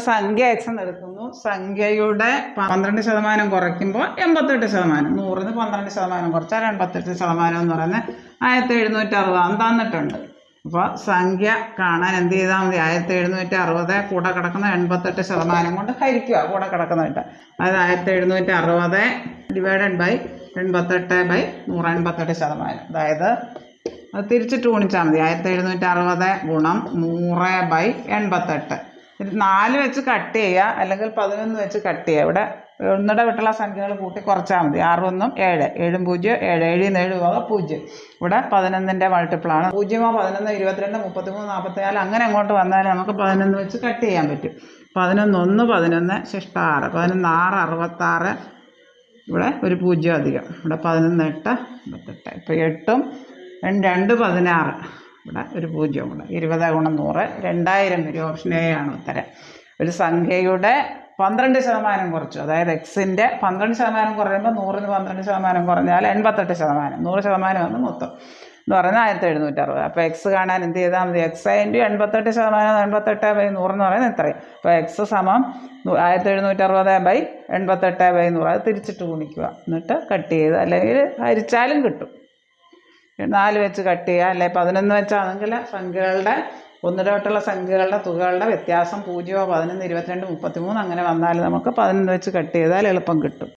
സംഖ്യ എക്സ് എന്ന് എടുക്കുന്നു. സംഖ്യയുടെ 12% കുറയ്ക്കുമ്പോൾ 88%. 100-ന് 12% കുറച്ചാൽ 88% എന്ന് പറയുന്നത് 1760 തന്നിട്ടുണ്ട്. അപ്പോൾ സംഖ്യ കാണാൻ എന്ത് ചെയ്താൽ മതി? 1760 കൂടെ കിടക്കുന്ന 88% കൊണ്ട് ഹരിക്കുക. കൂടെ കിടക്കുന്നതായിട്ട് അതായത് 1760 ഡിവൈഡഡ് ബൈ 88/188%. അതായത് അത് തിരിച്ചിട്ട് ഗുണിച്ചാൽ മതി. 1760 ഗുണം 100/88. 4 വെച്ച് കട്ട് ചെയ്യുക, അല്ലെങ്കിൽ 11 വെച്ച് കട്ട് ചെയ്യുക. ഇവിടെ ഒന്നിടെ വിട്ടുള്ള സംഖ്യകൾ കൂട്ടി കുറച്ചാൽ മതി. 6 1 7, 7 0 7, 7 7 പോകാം 0. ഇവിടെ 11ൻ്റെ മൾട്ടിപ്പിളാണ്. 0 11 22 33 44 അങ്ങനെ അങ്ങോട്ട് വന്നാൽ നമുക്ക് 11 വെച്ച് കട്ട് ചെയ്യാൻ പറ്റും. 11 1 11 6 6 11 6 66. ഇവിടെ ഒരു 0 അധികം. ഇവിടെ 11 8 58. ഇപ്പോൾ 8ഉം 2 16. ഇവിടെ ഒരു 0 കൂടെ. 20 ഗുണം 100 2000 വരും. ഓപ്ഷൻ എ ആണ് ഉത്തരം. ഒരു സംഖ്യയുടെ 12% കുറച്ചു, അതായത് എക്സിൻ്റെ 12% കുറയുമ്പോൾ 100-ന് 12% കുറഞ്ഞാൽ 88%. 100% വന്ന് മൊത്തം എന്ന് പറയുന്നത് 1760. അപ്പോൾ എക്സ് കാണാൻ എന്ത് ചെയ്താൽ മതി? X into 88%. 88/100 എന്ന് പറയുന്നത് ഇത്രയും. അപ്പോൾ എക്സ് സമം 1760/88/100. അത് തിരിച്ചിട്ട് ഗുണിക്കുക, എന്നിട്ട് കട്ട് ചെയ്ത്, അല്ലെങ്കിൽ ഹരിച്ചാലും കിട്ടും. 4 വെച്ച് കട്ട് ചെയ്യുക, അല്ലെ 11 വെച്ചാണെങ്കിൽ സംഖ്യകളുടെ ഒന്നിടോട്ടുള്ള സംഖ്യകളുടെ തുകകളുടെ വ്യത്യാസം 0 11 22 33 അങ്ങനെ വന്നാൽ നമുക്ക് 11 വെച്ച് കട്ട് ചെയ്താൽ എളുപ്പം കിട്ടും.